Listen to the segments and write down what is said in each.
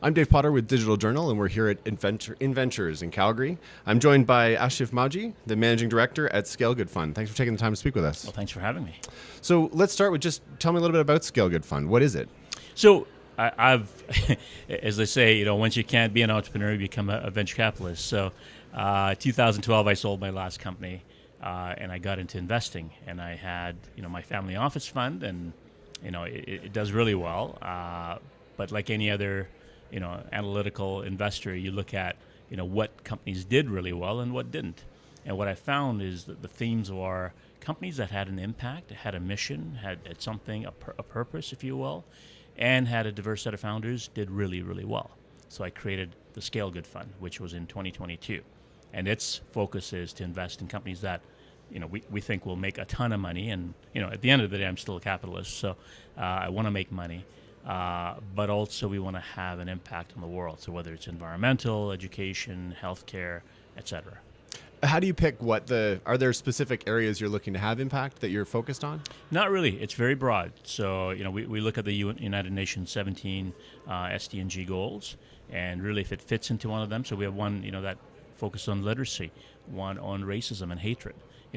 I'm Dave Potter with Digital Journal, and we're here at Inventures in Calgary. I'm joined by Ashif Mawji, the Managing Director at ScaleGood Fund. Thanks for taking the time to speak with us. Well, thanks for having me. So let's start with just tell me a little bit about ScaleGood Fund. What is it? So I've, as they say, once you can't be an entrepreneur, you become a venture capitalist. So 2012, I sold my last company, and I got into investing. And I had, my family office fund, and it does really well. But like any other, analytical investor, you look at, what companies did really well and what didn't. And what I found is that the themes were companies that had an impact, had a mission, had something, a purpose, if you will, and had a diverse set of founders did really, really well. So I created the ScaleGood Fund, which was in 2022. And its focus is to invest in companies that, we think will make a ton of money. And, at the end of the day, I'm still a capitalist, so I want to make money. But also we want to have an impact on the world. So whether it's environmental, education, healthcare, et cetera. How do you pick are there specific areas you're looking to have impact that you're focused on? Not really. It's very broad. So, we look at the United Nations 17 SDG goals, and really if it fits into one of them. So we have one, that focused on literacy, one on racism and hatred.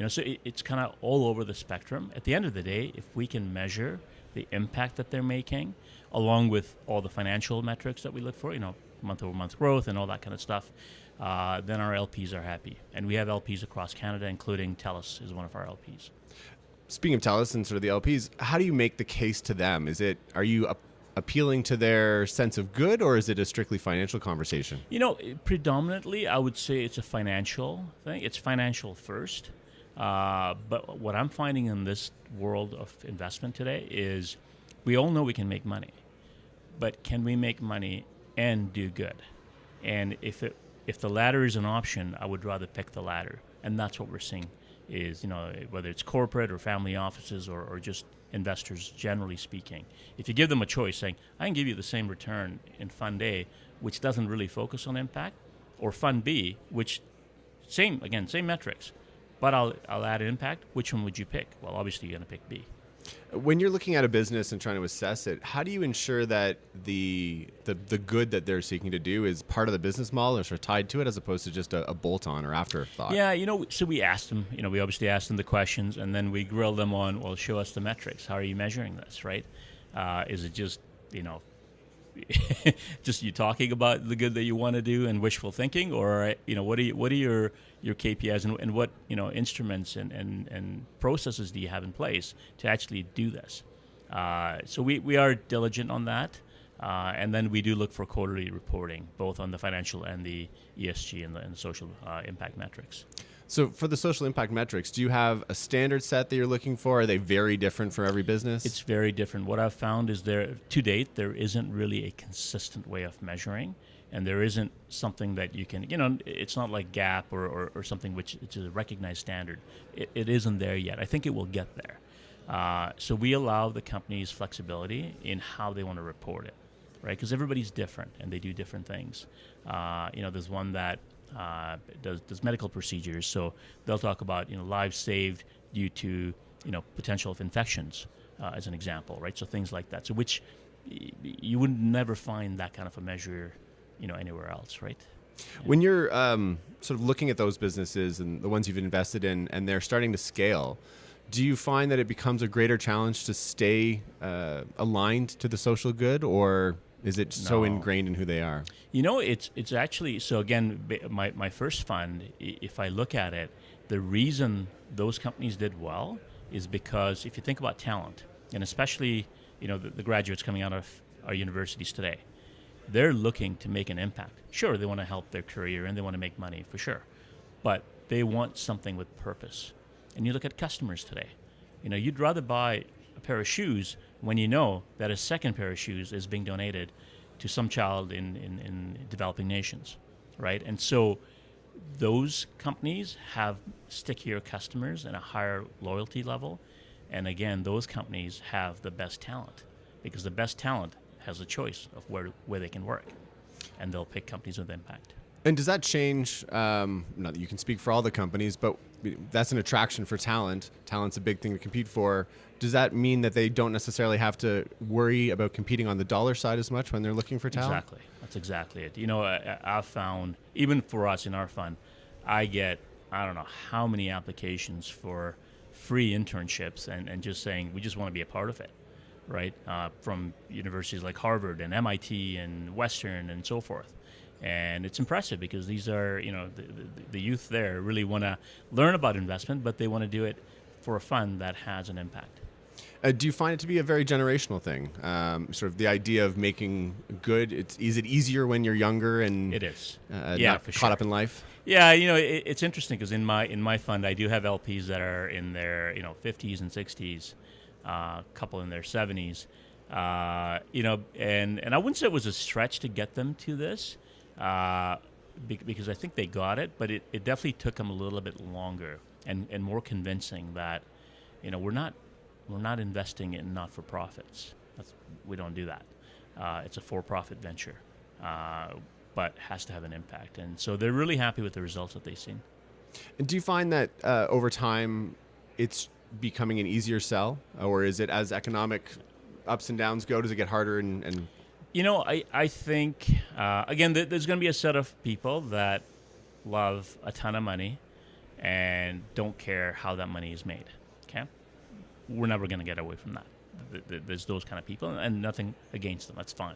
So it's kind of all over the spectrum. At the end of the day, if we can measure the impact that they're making, along with all the financial metrics that we look for, month-over-month growth and all that kind of stuff, then our LPs are happy. And we have LPs across Canada, including TELUS is one of our LPs. Speaking of TELUS and sort of the LPs, how do you make the case to them? Are you appealing to their sense of good, or is it a strictly financial conversation? Predominantly, I would say it's a financial thing. It's financial first. But what I'm finding in this world of investment today is we all know we can make money, but can we make money and do good? And if the latter is an option, I would rather pick the latter. And that's what we're seeing is, whether it's corporate or family offices or just investors, generally speaking. If you give them a choice saying, I can give you the same return in Fund A, which doesn't really focus on impact, or Fund B, which same metrics, but I'll add impact, which one would you pick? Well, obviously you're going to pick B. When you're looking at a business and trying to assess it, how do you ensure that the good that they're seeking to do is part of the business model or sort of tied to it as opposed to just a bolt-on or afterthought? Yeah, so we asked them, we obviously asked them the questions, and then we grill them on, well, show us the metrics. How are you measuring this, right? Is it just, just you talking about the good that you want to do and wishful thinking, or what are your KPIs and what instruments and processes do you have in place to actually do this? So we are diligent on that, and then we do look for quarterly reporting, both on the financial and the ESG and the social impact metrics. So for the social impact metrics, do you have a standard set that you're looking for? Are they very different for every business? It's very different. What I've found is to date, there isn't really a consistent way of measuring, and there isn't something that you can, it's not like GAAP or something which is a recognized standard. It isn't there yet. I think it will get there. So we allow the companies flexibility in how they want to report it, right? Because everybody's different and they do different things. There's one that does medical procedures, so they'll talk about lives saved due to potential of infections, as an example, right? So things like that. So which you would never find that kind of a measure, anywhere else, right? When you're sort of looking at those businesses and the ones you've invested in, and they're starting to scale, do you find that it becomes a greater challenge to stay aligned to the social good, or is it so ingrained in who they are? It's actually, so again, my first fund, if I look at it, the reason those companies did well is because if you think about talent, and especially, the graduates coming out of our universities today, they're looking to make an impact. Sure, they want to help their career and they want to make money, for sure. But they want something with purpose. And you look at customers today. You'd rather buy a pair of shoes when you know that a second pair of shoes is being donated to some child in developing nations, right? And so those companies have stickier customers and a higher loyalty level. And again, those companies have the best talent because the best talent has a choice of where they can work. And they'll pick companies with impact. And does that change, not that you can speak for all the companies, but that's an attraction for talent. Talent's a big thing to compete for. Does that mean that they don't necessarily have to worry about competing on the dollar side as much when they're looking for talent? Exactly. That's exactly it. I've found, even for us in our fund, I get, I don't know how many applications for free internships and just saying, we just want to be a part of it, right? From universities like Harvard and MIT and Western and so forth. And it's impressive because these are, the youth there really want to learn about investment, but they want to do it for a fund that has an impact. Do you find it to be a very generational thing? Sort of the idea of making good. Is it easier when you're younger and it is, not for caught sure. up in life? Yeah, it's interesting because in my fund I do have LPs that are in their 50s and 60s, a couple in their 70s, and I wouldn't say it was a stretch to get them to this. Because I think they got it, but it definitely took them a little bit longer and more convincing that, we're not investing in not-for-profits. We don't do that. It's a for-profit venture, but has to have an impact. And so they're really happy with the results that they've seen. And do you find that over time it's becoming an easier sell, or is it as economic ups and downs go, does it get harder and I think, again, there's going to be a set of people that love a ton of money and don't care how that money is made, okay? We're never going to get away from that. There's those kind of people, and nothing against them. That's fine.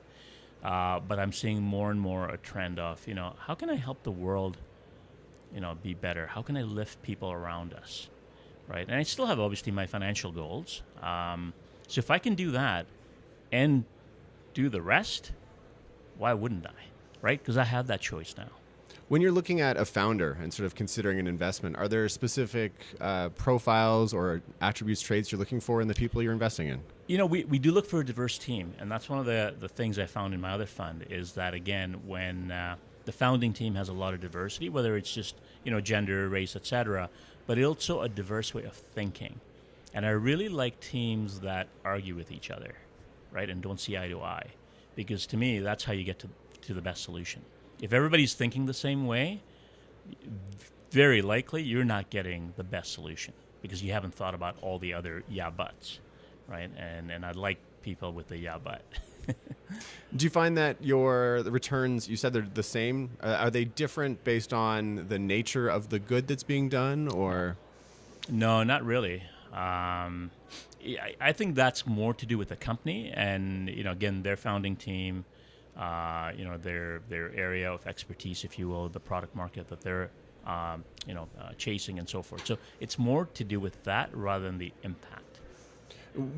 But I'm seeing more and more a trend of, how can I help the world, be better? How can I lift people around us, right? And I still have, obviously, my financial goals. So if I can do that and do the rest, why wouldn't I, right? Because I have that choice now. When you're looking at a founder and sort of considering an investment, are there specific profiles or attributes, traits you're looking for in the people you're investing in? We do look for a diverse team, and that's one of the things I found in my other fund is that, again, when the founding team has a lot of diversity, whether it's just, gender, race, etc., but also a diverse way of thinking. And I really like teams that argue with each other, right, and don't see eye to eye, because to me that's how you get to the best solution. If everybody's thinking the same way, very likely you're not getting the best solution because you haven't thought about all the other yeah buts, right? And I like people with the yeah but. Do you find that the returns, you said they're the same, are they different based on the nature of the good that's being done, or? No, not really. I think that's more to do with the company and, again, their founding team, their area of expertise, if you will, the product market that they're, chasing and so forth. So it's more to do with that rather than the impact.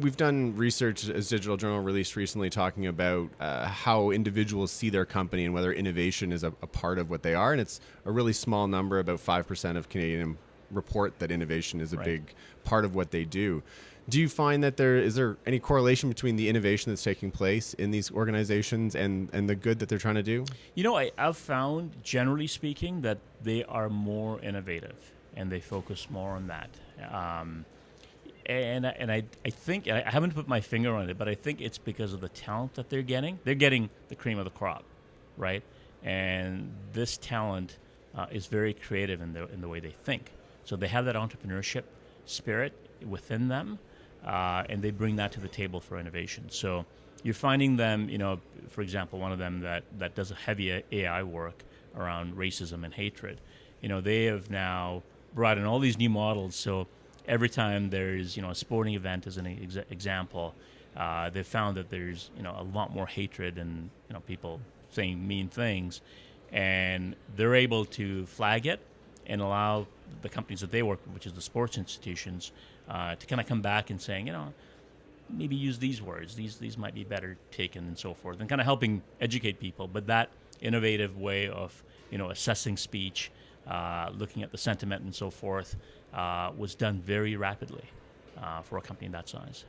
We've done research as Digital Journal released recently talking about how individuals see their company and whether innovation is a part of what they are. And it's a really small number, about 5% of Canadian report that innovation is a big part of what they do. Do you find that is there any correlation between the innovation that's taking place in these organizations and the good that they're trying to do? I've found, generally speaking, that they are more innovative and they focus more on that. And I think, I haven't put my finger on it, but I think it's because of the talent that they're getting. They're getting the cream of the crop, right? And this talent is very creative in the way they think. So they have that entrepreneurship spirit within them, and they bring that to the table for innovation. So you're finding them, for example, one of them that does a heavy AI work around racism and hatred. They have now brought in all these new models. So every time there's, a sporting event as an example, they've found that there's, a lot more hatred and, people saying mean things. And they're able to flag it and allow the companies that they work with, which is the sports institutions, to kind of come back and saying, maybe use these words. These might be better taken and so forth, and kind of helping educate people. But that innovative way of, assessing speech, looking at the sentiment and so forth, was done very rapidly for a company that size.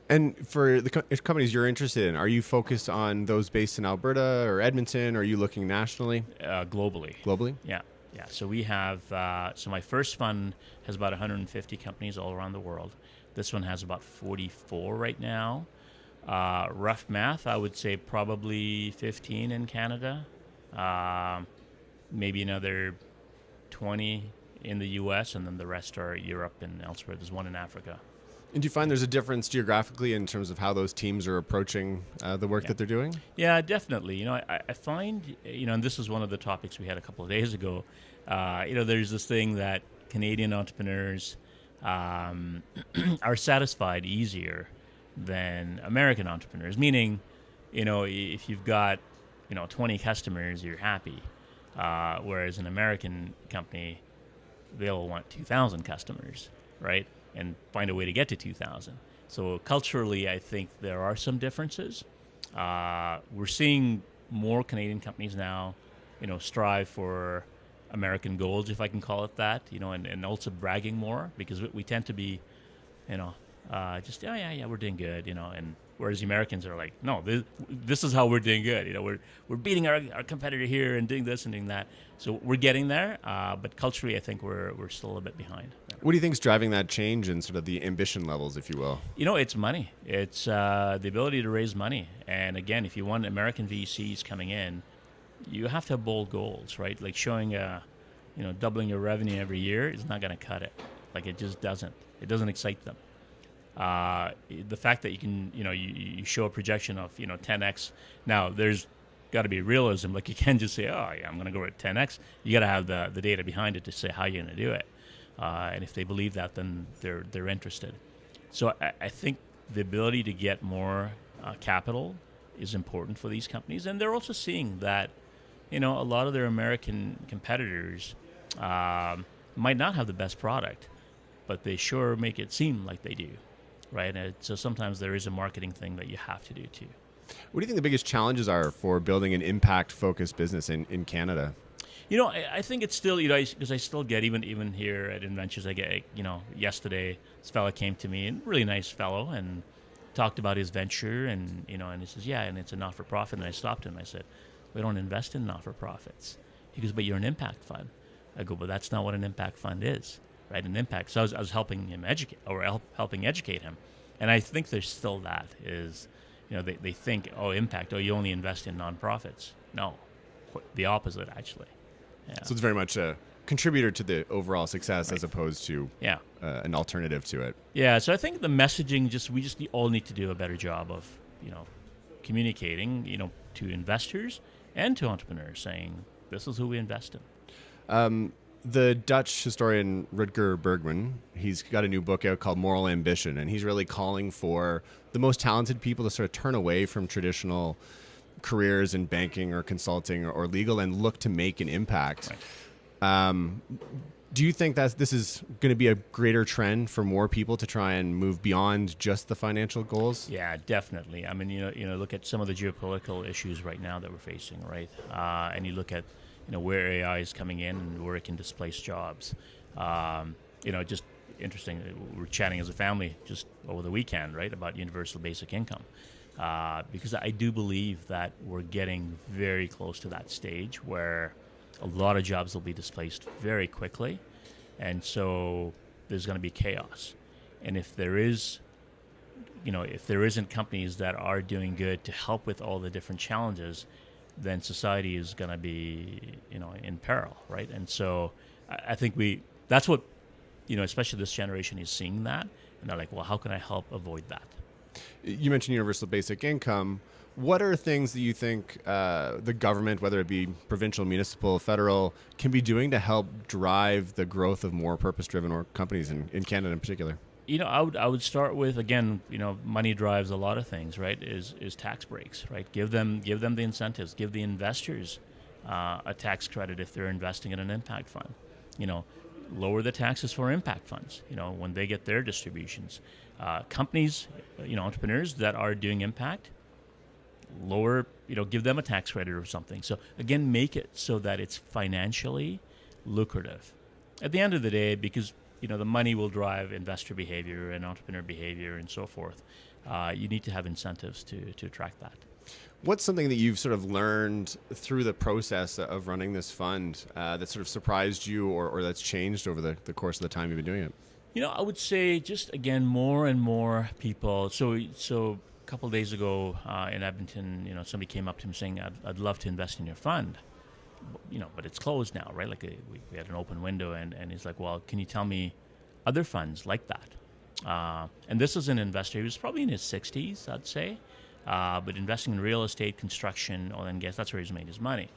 And for the companies you're interested in, are you focused on those based in Alberta or Edmonton, or are you looking nationally? Globally. Globally? Yeah. So we have, so my first fund has about 150 companies all around the world. This one has about 44 right now. Rough math, I would say probably 15 in Canada. maybe another 20 in the U.S., and then the rest are Europe and elsewhere. There's one in Africa. And do you find there's a difference geographically in terms of how those teams are approaching the work that they're doing? Yeah, definitely. I find, and this is one of the topics we had a couple of days ago. There's this thing that Canadian entrepreneurs are satisfied easier than American entrepreneurs. Meaning, if you've got, 20 customers, you're happy. Whereas an American company, they'll want 2,000 customers, right? And find a way to get to 2,000. So culturally, I think there are some differences. We're seeing more Canadian companies now, strive for American goals, if I can call it that, and also bragging more, because we tend to be, just, we're doing good, and whereas the Americans are like, no, this is how we're doing good. We're beating our competitor here and doing this and doing that. So we're getting there, but culturally, I think we're still a bit behind. What do you think is driving that change in sort of the ambition levels, if you will? It's money. It's the ability to raise money. And again, if you want American VCs coming in, you have to have bold goals, right? Like showing, doubling your revenue every year is not going to cut it. Like it just doesn't. It doesn't excite them. The fact that you can, you show a projection of, 10x. Now, there's got to be realism. Like you can't just say, oh, yeah, I'm going to go at 10x. You got to have the data behind it to say how you're going to do it. And if they believe that, then they're interested. So I think the ability to get more capital is important for these companies. And they're also seeing that, a lot of their American competitors might not have the best product, but they sure make it seem like they do. Right, and so sometimes there is a marketing thing that you have to do too. What do you think the biggest challenges are for building an impact-focused business in Canada? I think it's still, because I still get, even here at Inventures, I get, yesterday this fellow came to me, a really nice fellow, and talked about his venture, and, and he says, yeah, and it's a not-for-profit, and I stopped him. I said, we don't invest in not-for-profits. He goes, but you're an impact fund. I go, but that's not what an impact fund is. Right, an impact. So I was helping him helping educate him, and I think there's still that is, they think, oh, impact, oh, you only invest in nonprofits. No, the opposite actually. Yeah. So it's very much a contributor to the overall success as opposed to an alternative to it. Yeah. So I think the messaging we just all need to do a better job of communicating to investors and to entrepreneurs, saying this is who we invest in. The Dutch historian Rutger Bergman, he's got a new book out called Moral Ambition, and he's really calling for the most talented people to sort of turn away from traditional careers in banking or consulting or legal and look to make an impact. Right. Do you think that this is going to be a greater trend for more people to try and move beyond just the financial goals? Yeah, definitely. I mean, look at some of the geopolitical issues right now that we're facing, right? And you look at where AI is coming in and where it can displace jobs. Just interesting. We were chatting as a family just over the weekend, right, about universal basic income. Because I do believe that we're getting very close to that stage where a lot of jobs will be displaced very quickly. And so there's going to be chaos. And if there isn't companies that are doing good to help with all the different challenges, then society is going to be, in peril, right? And so I think that's what, especially this generation is seeing that. And they're like, well, how can I help avoid that? You mentioned universal basic income. What are things that you think the government, whether it be provincial, municipal, federal, can be doing to help drive the growth of more purpose-driven companies in Canada in particular? I would start with, again, money drives a lot of things, right? Is tax breaks, right? Give them the incentives. Give the investors a tax credit if they're investing in an impact fund. Lower the taxes for impact funds. When they get their distributions, companies, entrepreneurs that are doing impact, lower, give them a tax credit or something. So again, make it so that it's financially lucrative. At the end of the day, because the money will drive investor behavior and entrepreneur behavior and so forth. You need to have incentives to attract that. What's something that you've sort of learned through the process of running this fund that sort of surprised you or that's changed over the course of the time you've been doing it? I would say just, again, more and more people. So a couple of days ago in Edmonton, somebody came up to me saying, I'd love to invest in your fund. but it's closed now, right? Like we had an open window, and he's like, well, can you tell me other funds like that? And this is an investor. He was probably in his 60s, I'd say, but investing in real estate, construction, oil and gas, that's where he's made his money.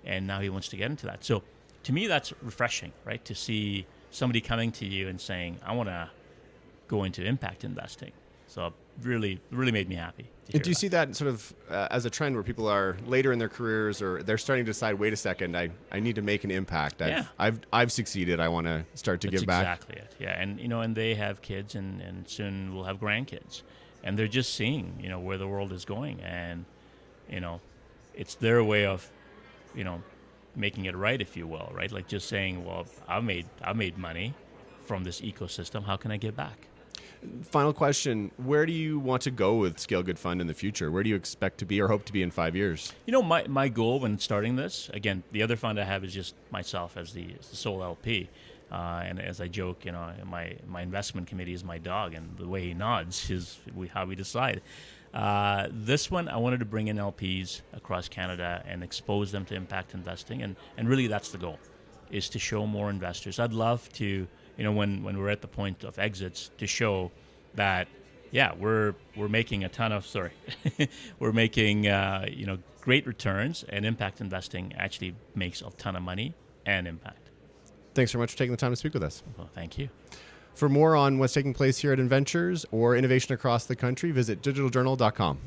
And now he wants to get into that. So to me, that's refreshing, right? To see somebody coming to you and saying, I want to go into impact investing. So really made me happy. Do you see that sort of as a trend where people are later in their careers, or they're starting to decide, wait a second, I need to make an impact. I've succeeded. I want to start to give back. Exactly it. Yeah. And, and they have kids and soon we'll have grandkids, and they're just seeing, where the world is going. And, it's their way of, making it right, if you will, right? Like just saying, well, I made money from this ecosystem. How can I give back? Final question. Where do you want to go with ScaleGood Fund in the future? Where do you expect to be or hope to be in 5 years? My goal when starting this, again, the other fund I have is just myself as the sole LP. And as I joke, my investment committee is my dog, and the way he nods is how we decide. This one, I wanted to bring in LPs across Canada and expose them to impact investing. And really that's the goal, is to show more investors. I'd love to, when we're at the point of exits, to show that, we're making a ton of, we're making, great returns, and impact investing actually makes a ton of money and impact. Thanks so much for taking the time to speak with us. Well, thank you. For more on what's taking place here at Inventures or innovation across the country, visit digitaljournal.com.